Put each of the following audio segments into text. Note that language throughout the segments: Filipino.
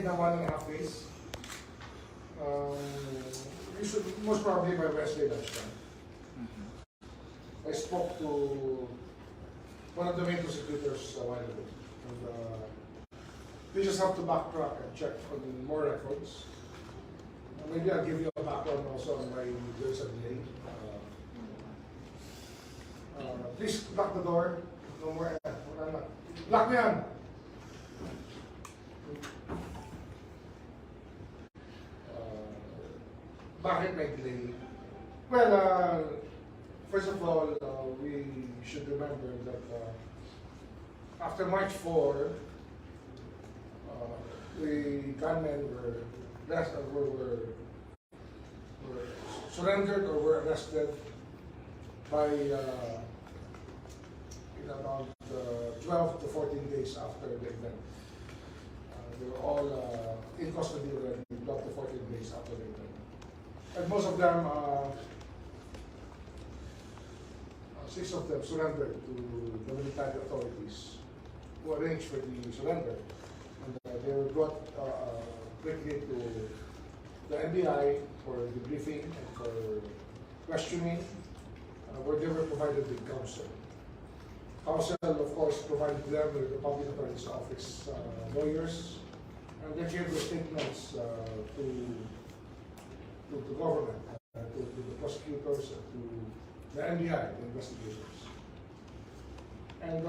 delayed na 1.5 days. We should, most probably by Wednesday lunchtime. I spoke to one of the main prosecutors a while ago. And we just have to backtrack and check on more records. Maybe I'll give you a background also on why there's a delay. Please lock the door. No more. Lock me on. Bakit may delay? Well, first of all, we should remember that after March 4, the gunmen were surrendered or were arrested by in about 12 to 14 days after the event. They were all in custody already 12 to 14 days after the event. And most of them, 6 of them surrendered to the military authorities who arranged for the surrender. And they were brought quickly to the NBI for debriefing and for questioning, where they were provided with counsel. Counsel, of course, provided them with the Public Attorney's Office lawyers, and they gave their statements to the government, to the prosecutors, to the NBI, the investigators. And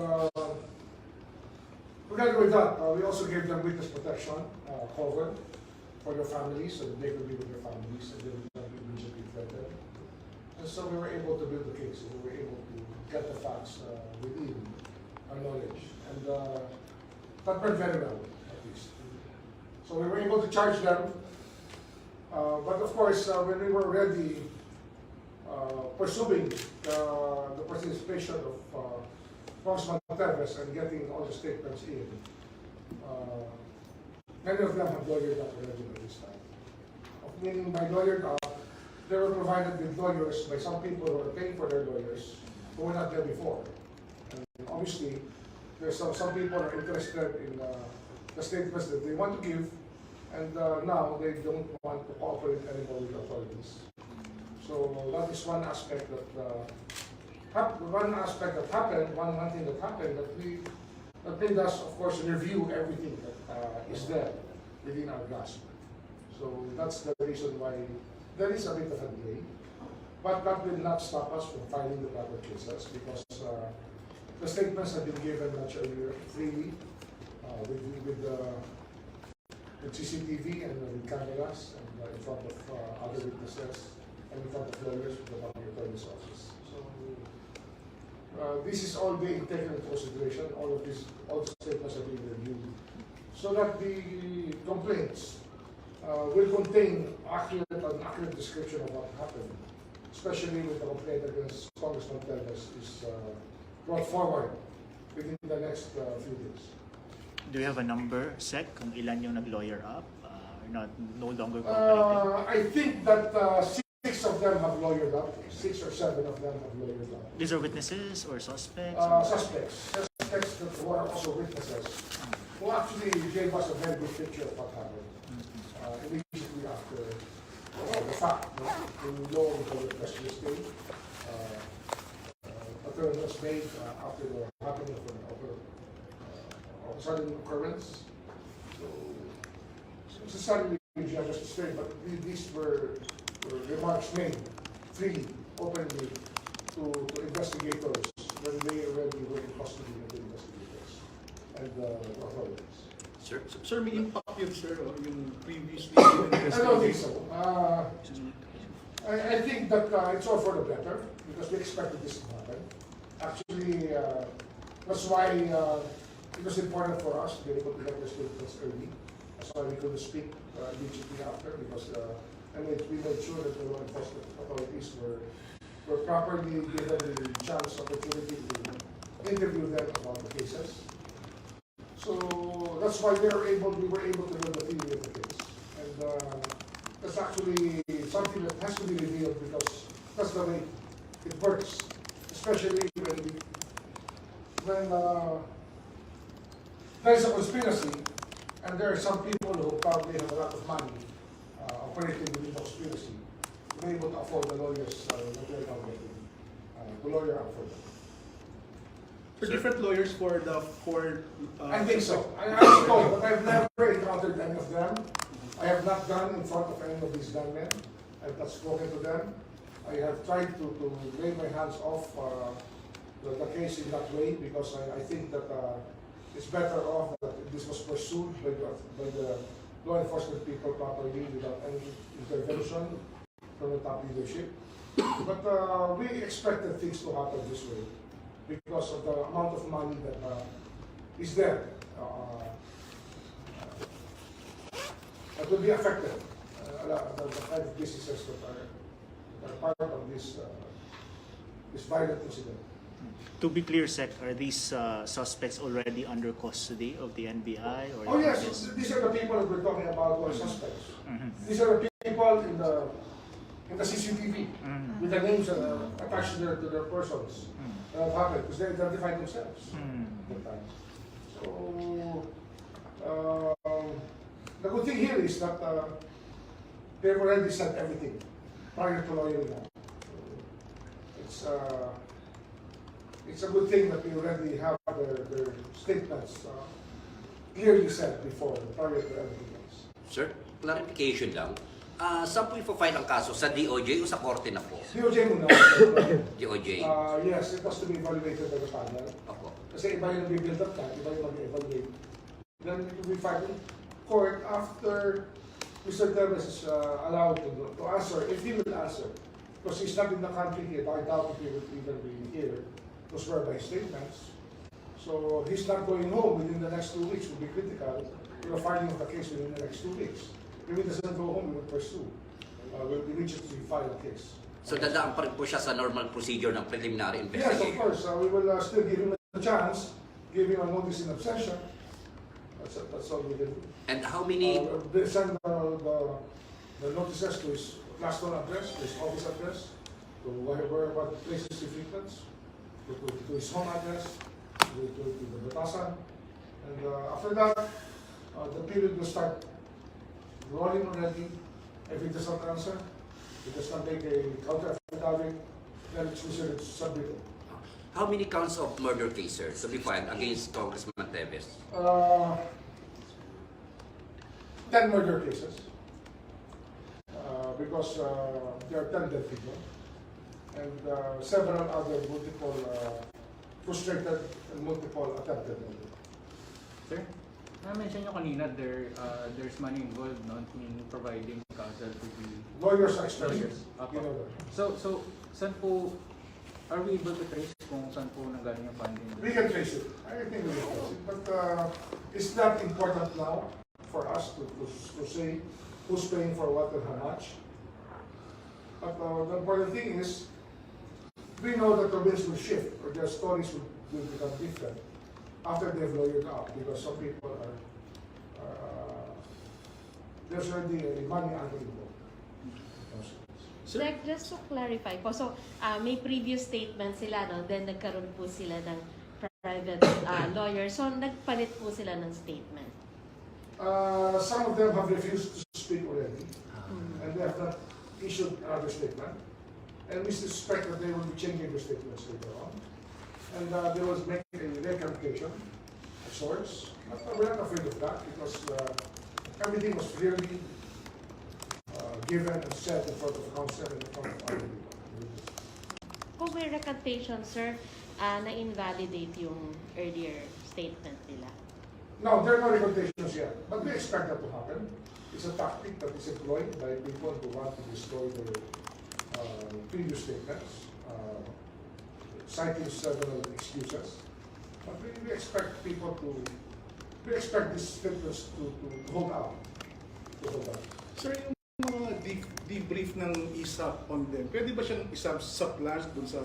together with that, we also gave them witness protection cover for their families, so that they could be with their families and they would not be immediately threatened. And so we were able to build the case, we were able to get the facts within our knowledge. And that went very well, at least. So we were able to charge them. But of course, when we were already pursuing the participation of Congressman Teves and getting all the statements in, many of them have lawyered up already by this time. Meaning by lawyered up, they were provided with lawyers by some people who were paying for their lawyers who were not there before. And obviously, there's some people are interested in the statements that they want to give, and now they don't want to cooperate anymore with the authorities. So that is one aspect that happened, one thing that happened that made us, of course, review everything that is there within our grasp. So that's the reason why there is a bit of a delay. But that will not stop us from filing the proper cases, because the statements have been given much earlier, freely, with CCTV and with cameras, and in front of other witnesses, and in front of lawyers with the Public Attorney's Office. So this is all being taken into consideration. All the statements are being reviewed, so that the complaints will contain an accurate description of what happened, especially with the complaint against Congressman Teves is brought forward within the next few days. Do you have a number, Sec, kung ilan yung nag-lawyer up or not, no longer cooperating? I think that 6 of them have lawyered up. 6 or 7 of them have lawyered up. These are witnesses or suspects? Suspects that were also witnesses, who actually gave us a very good picture of what happened immediately after the fact. We know the question is made. Appearance was made after the happening of a sudden occurrence. So it's a sudden just to say, but these were remarks made freely, openly to investigators when they already were in custody of the investigators and the authorities. Sir, may impact yun, sir, or yung previously given I don't think so. I think that it's all for the better, because we expected this to happen. Actually, that's why it was important for us to be able to get the statements early. That's why we couldn't speak immediately after, because we made sure that the law enforcement authorities were properly given the chance, opportunity to interview them about the cases. So that's why we were able to build the theory of the case. And that's actually something that has to be revealed, because that's the way it works. Especially when there is a conspiracy And there are some people who probably have a lot of money operating within the conspiracy to be able to afford the lawyers that they're now getting, to lawyer up for them. For different lawyers for the court. I think so. I don't know, but I've never encountered any of them. I have not gone in front of any of these gunmen. I have not spoken to them. I have tried to lay my hands off the case in that way because I think that it's better off that this was pursued by the law enforcement people properly without any intervention from the top leadership. But we expected things to happen this way because of the amount of money that is there that will be affected. The kind of businesses that are part of this violent incident. To be clear, Sec, are these suspects already under custody of the NBI? Or Oh yes, these are the people that we're talking about who are suspects. Mhm. These are the people in the CCTV with the names attached to their persons that have happened because they identified themselves at the time. So the good thing here is that they've already said everything prior to lawyering up. It's a good thing that we already have their statements clearly said before, prior to everything else. Sir, clarification lang. Saan po ipafile ang kaso? Sa DOJ o sa korte na po? DOJ muna. DOJ? Yes, it has to be evaluated by the panel. Opo. Kasi iba yung nag-build up na, iba yung mag-evaluate. Then it will be filed in court after Mr. Termes is allowed to answer, if he will answer. Because he's not in the country yet, I doubt if he will even be here to swear by statements. So he's not going home within the next 2 weeks, will be critical to the filing of the case within the next 2 weeks. If he doesn't go home, we will pursue. We'll immediately file a case. So dadaan pa rin po siya sa normal procedure ng preliminary Yes, of investigation? course. We will still give him a chance, give him a notice in absentia. That's all we will do. And how many... They send the notices to his class 1 address, to his office address, to what places he frequents, to his home address, to the batasan. And after that, the period will start rolling already. If it does not answer, it does not make a counter affidavit, then it's considered submitted. How many counts of murder case, sir, to be filed against Congressman Teves? 10 murder cases. Because there are 10 dead people. And several other multiple frustrated and multiple attempted murder. Sir, na-mention nyo kanina there's money involved in providing counsel to the Lawyers are expensive. Apo. You know that. So, saan po, are we able to trace kung saan po nanggaling yung funding? We can trace it. I think we can trace it. But it's not important now for us to say who's paying for what and how much. But the important thing is, we know that the winds will shift or their stories will become different after they've lawyered up because some people are, there's already money angle involved. Sir, Like, just to clarify po, so may previous statement sila, no? Then nagkaroon po sila ng private lawyer. So nagpalit po sila ng statement. Some of them have refused to speak already, and they have not issued another statement. And we suspect that they will be changing their statements later on. And they will make a recantation of sorts. But we're not afraid of that because everything was clearly given and said in front of counsel and in front of other people. Kung may recantation, sir, na-invalidate yung earlier statement nila. No, there are no recantations yet, but we expect that to happen. It's a tactic that is employed by people who want to destroy their previous statements, citing several excuses. But we expect people to, we expect these statements to hold out. To hold out. sir, yung mga debrief ng ISAP on them, pwede ba siyang isub-sublash dun sa,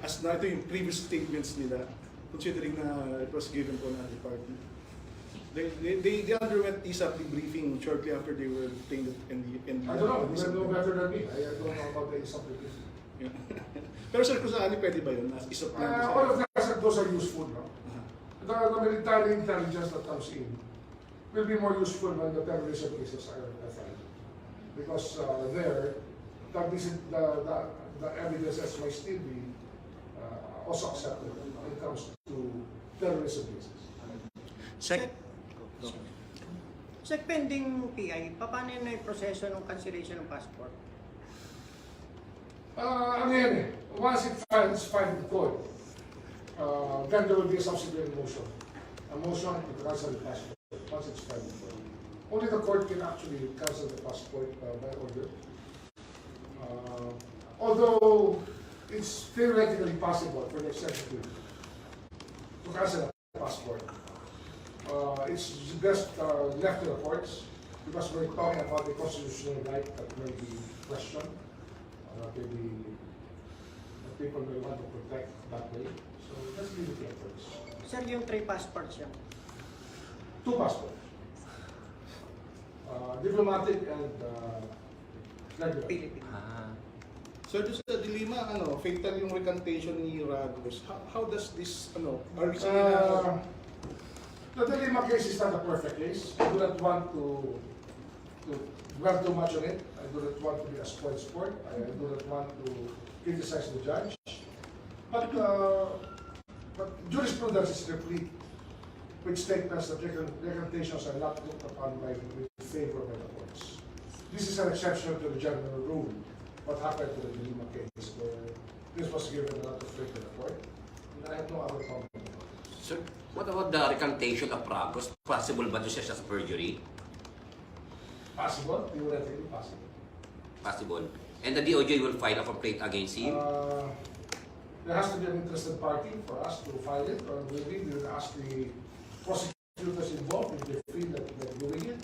as na ito yung previous statements nila, considering na it was given po na department? They underwent ISAP debriefing shortly after they were detained in the I don't know, you know better than me. I don't know about the subject. Yeah. Pero sir, kung saan pwede ba yun? Isub-plan All of those are useful, no? The military intelligence that comes in will be more useful when the terrorism cases are filed. Because there, the evidences may still be also accepted when it comes to terrorism cases. Sec, Sa pending PI, paano na yung proseso ng cancellation ng passport? Ano yan eh, once it's filed in court, then there will be a subsequent motion. A motion to cancel the passport once it's filed in court. Only the court can actually cancel the passport by order. Although it's theoretically possible for the executive to cancel the passport. It's best left to the courts because we're talking about the constitutional right that may be questioned. Maybe people may want to protect that way. So let's leave it to the courts. Sir, yung 3 passports yan. 2 passports. Diplomatic and regular. Philippine. So doon sa dilemma, fatal yung recantation ni Ragos. How does this, are we saying na... The Degamo case is not a perfect case. I do not want to dwell too much on it. I do not want to be a spoiled sport. I do not want to criticize the judge. But jurisprudence is replete with statements that recantations are not looked upon with favor by the courts. This is an exception to the general rule. What happened to the Degamo case, where this was given a lot of weight to the court, and I have no other problem. Sir, what about the recantation of Ragos? Possible ba doon siya sa perjury? Possible, theoretically possible. Possible. And the DOJ will file a complaint against him? There has to be an interested party for us to file it, or maybe we will ask the prosecutors involved if they feel that they're doing it.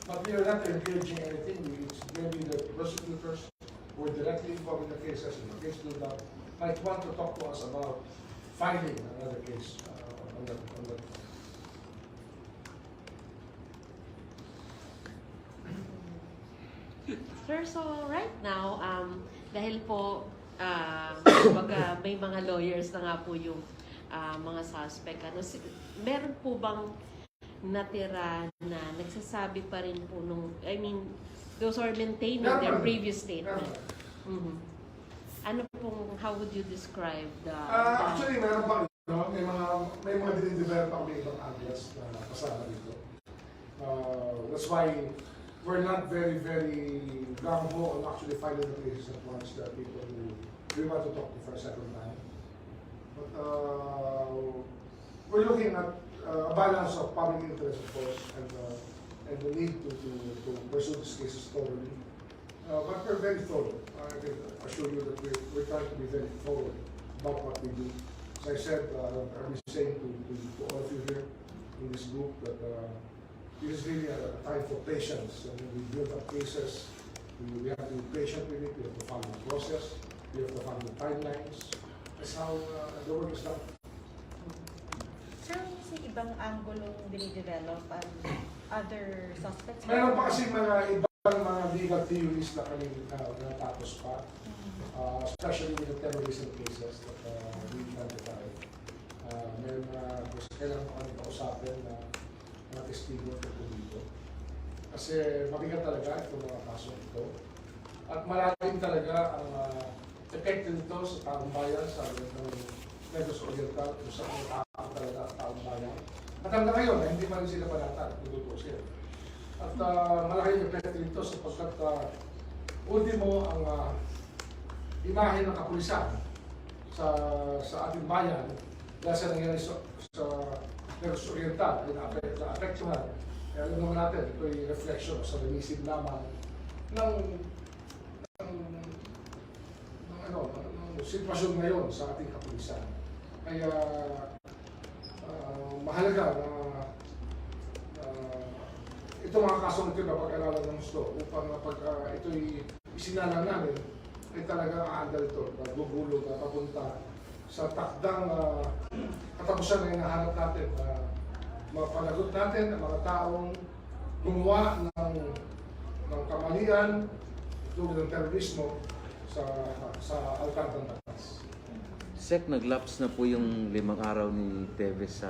But we are not encouraging anything. It's maybe the prosecutors who are directly involved in the cases, in the case to that, might want to talk to us about filing another case on that. Sir, so right now, dahil po may mga lawyers na nga po yung mga suspect, meron po bang natira na nagsasabi pa rin po those are maintaining their previous statement? Ano pong, how would you describe the... Actually, meron pa, may mga dinidevelop ang may ibang angles na kasama dito. That's why we're not very gung-ho on actually filing the cases at once. There are people who we want to talk to for a second time. But we're looking at a balance of public interest, of course, and the need to pursue these cases thoroughly. But we're very thorough. I can assure you that we're trying to be very thorough about what we do. As I said, I've been saying to all of you here in this group that it is really a time for patience. And we build up cases. We have to be patient with it. We have to follow the process. We have to follow the timelines. That's how the work is done. Sir, may ibang anggulong dinidevelop ang other suspects? Meron pa kasi mga ibang mga legal theories na kami natapos pa. Especially with the terrorism cases that we identified. Meron gusto kailangan kami kausapin na mga testigo tungkol dito. Kasi mabigat talaga itong mga kaso ito. At malalim talaga ang epekto nito sa taong bayan, sa Negros Oriental, kung saan may taong talaga ang taong bayan. At hanggang ngayon, hindi pa rin sila panatan, tututusin. At malaking epekto nito sapagkat ultimo ang imahe ng kapulisan sa ating bayan dahil sa nangyari sa Negros Oriental ay na-apektuhan. Kaya alam naman natin, ito ay reflection sa limisid lamang ng sitwasyon ngayon sa ating kapulisan. Kaya mahalaga na ito mga kasong ito na pag-aralan ng gusto upang pag ito'y isinalang namin ay talaga aandal ito, nagbubulog na papunta sa takdang katapusan na hinahanap natin na mapanagot natin ang mga taong gumawa ng kamalian tulad ng terorismo sa alkantang batas. Sek, naglaps na po yung 5 araw ni Teves sa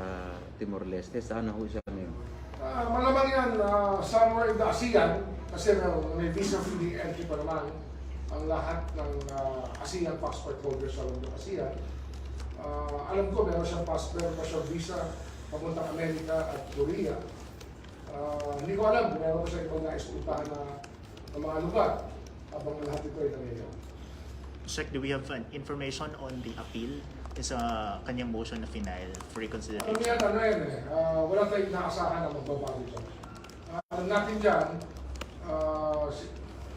Timor-Leste. Saan na ho siya ngayon? Malamang yan, somewhere in the ASEAN, kasi may visa-free entry pa naman ang lahat ng ASEAN passport holders around the ASEAN. Alam ko meron siyang passport, meron pa siyang visa papuntang Amerika at Korea. Hindi ko alam kung meron pa siya ibang naispuntahan na mga lugar habang lahat ito ay nangyayari. Sec, do we have information on the appeal sa kanyang motion na final for reconsideration? Ano yan, wala tayong inaasahan na magbabago dyan. Alam natin dyan,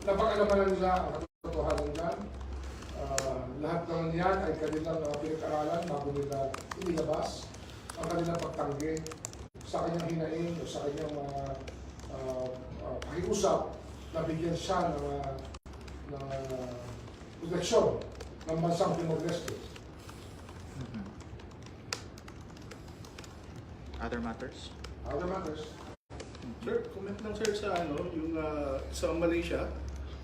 napag-alamanan nila ang katotohanan dyan. Lahat naman yan ay kanilang pinag-aralan bago nila inilabas ang kanilang pagtanggi sa kanyang hinaing o sa kanyang pakiusap na bigyan siya ng proteksyon ng bansang Timor-Leste. Other matters? Other matters. Sir, comment lang sir sa yung sa Malaysia.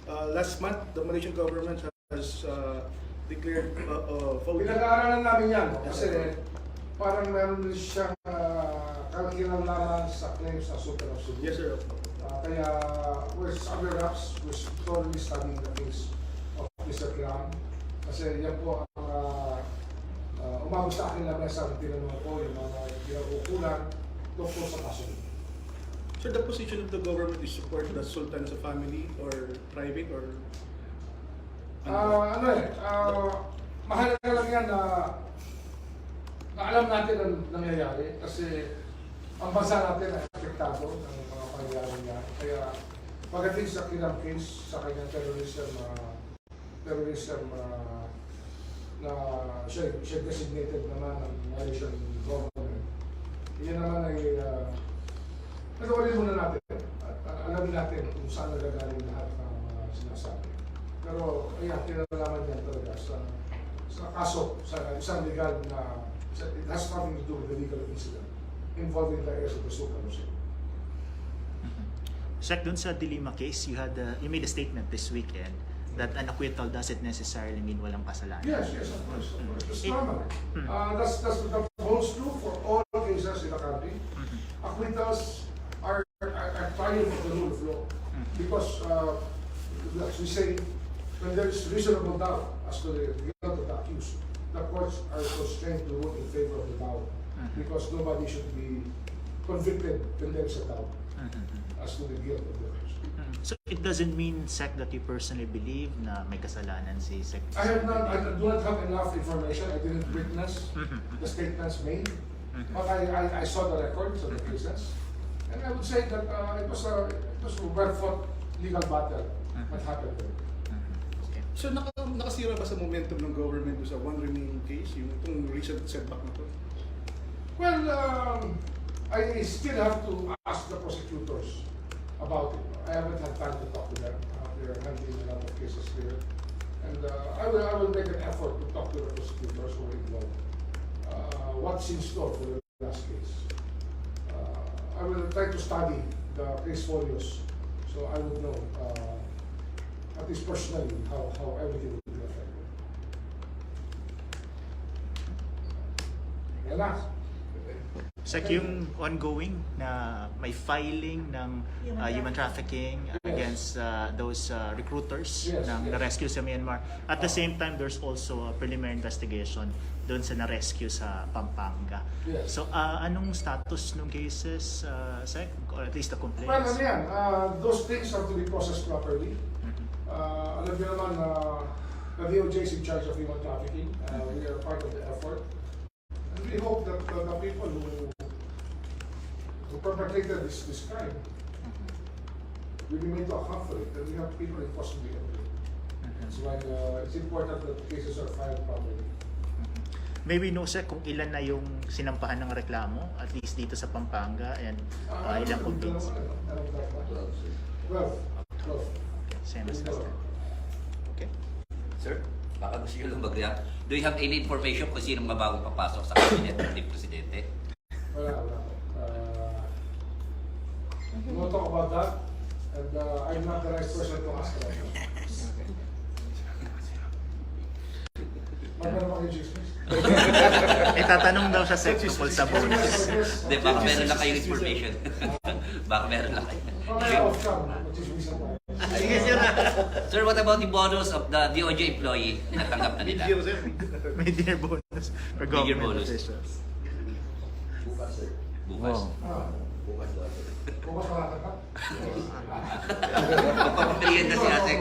Last month, the Malaysian government has declared Pinag-aaralan namin yan kasi parang meron din siyang kakilanlaman sa claims na super of Cebu. Yes sir. Kaya we're under wraps, we're thoroughly studying the case of Mr. Kiram. Kasi yan po ang umabot sa akin na mesa ng tinanong ko yung mga ginaukulan tungkol sa kaso. Sir, the position of the government is support the Sultan's family or private or mahalaga lang yan na alam natin ang nangyayari kasi ang bansa natin ay apektado ng mga pangyayari niya. Kaya pagdating sa Kiram case, sa kanyang terrorism na siya designated naman ng Malaysian government. Iyan naman ay nagawarin muna natin at alamin natin kung saan nagagaling lahat ng sinasabi. Pero ayan, kinalaman niya talaga sa kaso, sa isang legal na it has nothing to do with the legal incident involving the heirs of the Sultan of Cebu. Sec, dun sa Dilima case, you made a statement this weekend that an acquittal doesn't necessarily mean walang kasalanan. Yes, of course. It's normal. That holds true for all cases in the country. Acquittals are triumph of the rule of law. Because, as we say, when there is reasonable doubt as to the guilt of the accused, the courts are constrained to rule in favor of the doubt. Because nobody should be convicted when there is a doubt as to the guilt of the accused. So it doesn't mean, Sec, that you personally believe na may kasalanan si Sec? I do not have enough information. I didn't witness the statements made. But I saw the records of the cases. And I would say that it was a well-fought legal battle that happened there. Okay. So nakasira ba sa momentum ng government sa one remaining case, yung itong recent setback na to? Well, I still have to ask the prosecutors about it. I haven't had time to talk to them. They're handling a lot of cases here. And I will make an effort to talk to the prosecutors who are involved. What's in store for the last case? I will try to study the case folios so I would know, at least personally, how everything will be affected. Yan na. Sec, yung ongoing na may filing ng human trafficking against those recruiters ng na-rescue sa Myanmar. At the same time, there's also a preliminary investigation doon sa na-rescue sa Pampanga. Yes. So, anong status ng cases, Sec? Or at least the complaints? Well, ano yan, those things have to be processed properly. Alam niyo naman, the DOJ is in charge of human trafficking. We are part of the effort. And we hope that the people who perpetrated this crime will be made to account for it. And we have people in custody of it. That's why it's important that the cases are filed properly. Maybe no, Sec, kung ilan na yung sinampahan ng reklamo, at least dito sa Pampanga, and ilang complaints? 12. Same as last time. Okay. Sir, baka gusto nyo lang mag-react. Do you have any information kung sino mga bagong papasok sa kabinet ng Presidente? Wala. No talk about that. And I'm not the right person to ask about that. Magkano ba kayo chismis? Itatanong daw siya, Sec, tungkol sa bonus. Di ba, meron na kayong information. Baka meron lang. Mamaya off cam, mag-chismisan tayo. Sige, sir. Sir, what about the bonus of the DOJ employee? Tinatanggap na nila. Mid-year, sir. May dinner bonus for Mid-year government bonus. officials. Bukas. Ah, bukas wala ka. Magpapamerienda si Asek.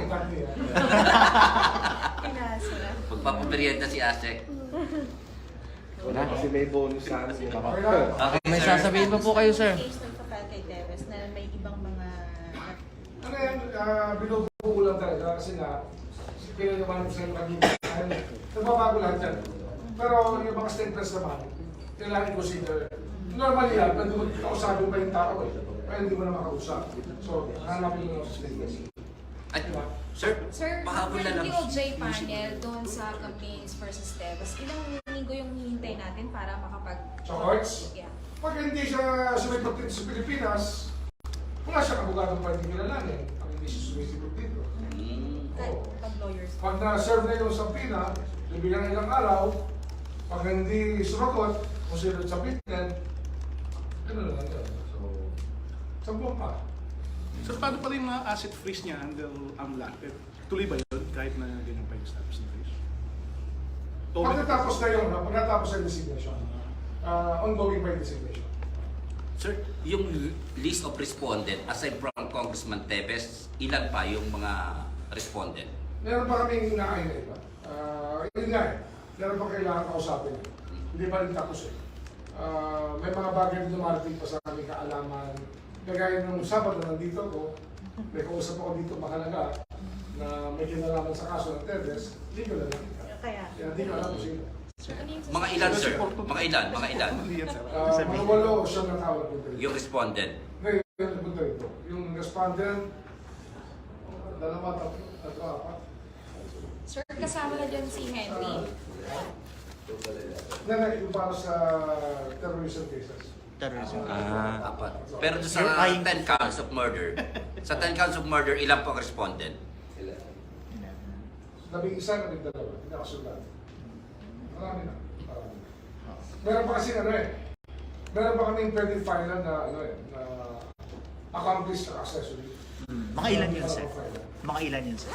Pinasa. Magpapamerienda si Asek. Wala kasi may bonus sa amin. Okay, May sir. sasabihin pa po kayo, sir. Case ng kapal kay Teves na may ibang mga Ano yan, binubuo lang talaga kasi nga, pinanaman sa iyo kanina. Nagbabago lahat yan. Pero yung mga statements naman, kailangan i-consider. Normally yan, nandun kausapin pa yung tao eh. Kaya hindi mo na makausap. So, hanapin mo yung statements. Ay, sir, Sir, pahabol na lang. yung DOJ panel doon sa campaigns versus Teves, ilang linggo yung hihintay natin para makapag... Sa courts? Yeah. Pag hindi siya sumipat dito sa Pilipinas, wala siyang abogadong pwede kilalanin. Pag hindi siya sumisipot dito. Oo. pag lawyers. Pag na-serve na yung sampina, bibigyan ng ilang araw, pag hindi sumagot, kung sino sa bitnet, gano'n lang yun. So, sampung pa. Sir, paano pa rin mga asset freeze niya until AMLA? Tuloy ba yun kahit na ganyan pa yung status ng freeze? Pagkatapos na yun, pagkatapos sa designation, ongoing by designation. Sir, yung list of respondent, aside from Congressman Teves, ilan pa yung mga respondent? Meron pa kaming inaay na iba. Yun nga eh, meron pa kailangan kausapin. Hindi pa rin tapos eh. May mga bagay na dumarating pa sa aming kaalaman. Kagaya nung Sabado nandito ko, may kausap ako dito mahalaga na may kinalaman sa kaso ng Teves, hindi ko na lang. Kaya, Kaya hindi ko alam kung sino. Mga ilan, sir? Mga ilan? Mga ilan? Hindi yan, sir. Mga 8 o 9 na tawag ko dito. Yung respondent. Ngayon, yung punto ito. Yung respondent, 2, 3, 4. Sir, kasama na dyan si Henry. Yung para sa terrorism cases. Terrorism. Apat. Pero doon You're sa eyeing- 10 counts of murder, sa 10 counts of murder, ilan po ang respondent? 11, 2, hindi nakasulat. Marami na. Meron pa kasi meron pa kaming pwede file na na accomplice or accessory. Mga ilan yun, sir? Mga ilan yun, sir?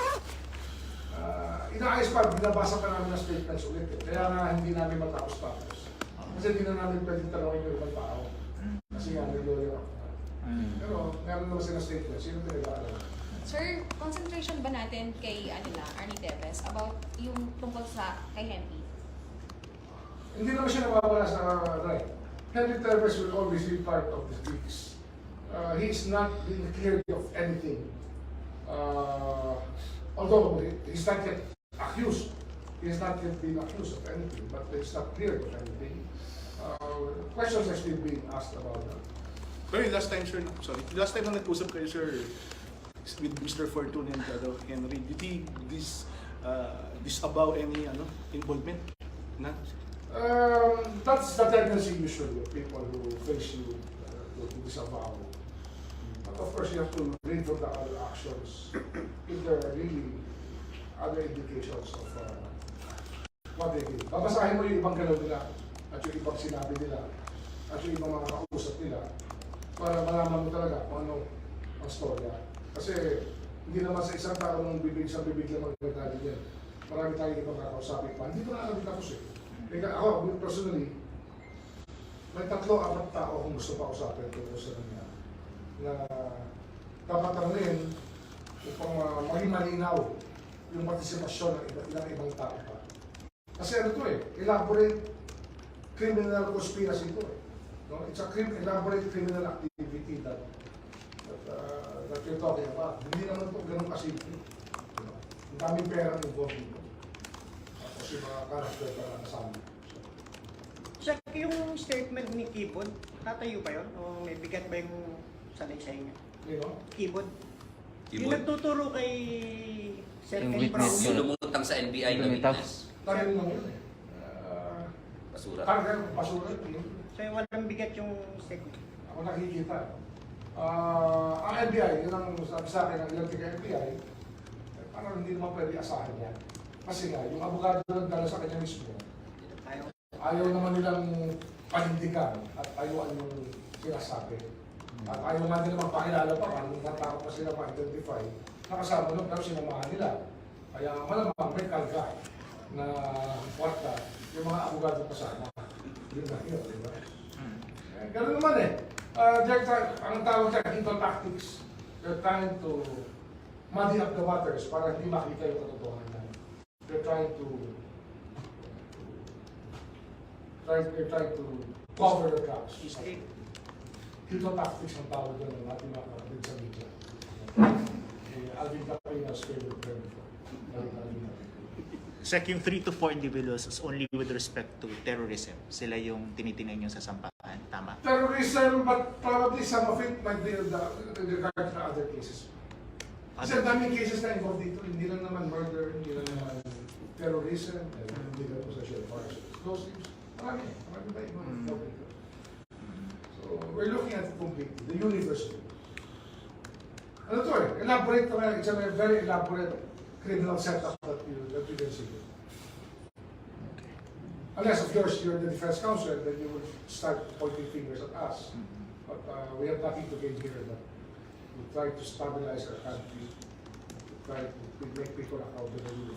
Inaayos pa, binabasa pa namin ang statements ulit. Kaya nga hindi namin matapos-tapos. Kasi hindi na namin pwede tanongin yung ibang tao. Kasi nga, may lawyer ako. Pero meron naman sila statements. Sino pinag-aaral? Sir, concentration ba natin kay Arnie Teves about yung tungkol sa kay Henry? Hindi naman siya nawawala sa right. Henry Teves will always be part of this case. He is not being cleared of anything. Although he's not yet accused. He has not yet been accused of anything, but he's not cleared of anything. Questions are still being asked about that. Pero yung last time, sir, last time na nag-usap kayo, sir, with Mr. Fortune and Henry, did he disavow any involvement? Na? That's the tendency usually of people who face you to disavow. But of course, you have to read from the other actions if there are really other indications of what they did. Babasahin mo yung ibang galaw nila at yung ibang sinabi nila at yung ibang mga kausap nila para malaman mo talaga kung ano ang storya. Kasi hindi naman sa isang tao nung isang bibig lang magkakali yan. Marami tayong ibang kakausapin pa. Hindi ko na alam tapos eh. Kaya ako, personally, may 3-4 tao kung gusto pa usapin tungkol sa kanya na dapat tanungin upang maging malinaw yung partisipasyon ng ilang ibang tao pa. Kasi ano to eh, elaborate criminal conspiracy to eh. No? It's a elaborate criminal activity that you're talking about. Hindi naman ito ganun kasimple. No? Ang daming perang involved dito. Tapos yung mga character na kasama. Check yung statement ni Keyboard. Tatayo ba yun? O may bigat ba yung salaysay niya? You know? Keyboard. Yung Keyboard. nagtuturo kay Sir Yung Ken witness, Brown. Yung lumutang sa NBI na Lumitaw. witness. Tayo lang yun eh. Basura. Karga, basura. Yun. So walang bigat yung statement. Ako nakikita. Ang NBI, yun ang sabi sa akin ng ilang taga-NBI, parang hindi naman pwede asahan yan. Kasi nga, yung abogado na dala sa kanya mismo, ayaw naman nilang panindigan at ayuan yung sinasabi. At ayaw nga nila magpakilala pa, kung natakot pa sila ma-identify, nakasama nung pero sinamahan nila. Kaya malamang may kalga na kwarta yung mga abogado kasama. Yun na yun, di ba? Ganun naman eh. Ang tawag dyan, into tactics. They're trying to muddy up the waters para hindi makita yung katotohanan. They're trying to cover the tracks. Into tactics ang tawag dyan ng ating mga kapatid sa media. Alvin Capina's favorite term for Sec, yung 3 to 4 individuals is only with respect to terrorism. Sila yung tinitingnan nyo sa sampahan. Tama? terrorism, but probably some of it might be in regard to other cases. Kasi ang daming cases na involved dito, hindi lang naman murder, hindi lang naman terrorism, hindi lang possession of firearms, explosives. Marami ba yung involved dito? So, we're looking at it completely, the universe. Ano to eh? Elaborate naman, it's a very elaborate criminal setup that you can see. Unless, of course, you're the defense counsel, then you will start pointing fingers at us. But we have nothing to gain here. That we try to stabilize our country, we try to make people accountable.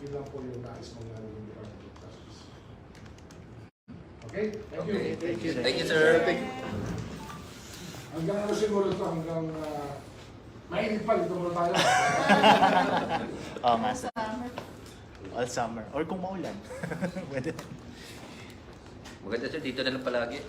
Yun lang po yung nais mong namin yung Department of Justice. Okay? Thank you. Thank you, sir. Hanggang ano siguro ito, hanggang mainit pa, dito muna tayo. Oo nga, sir. All summer. Or kung maulan. Pwede. Maganda sir, dito na lang palagi.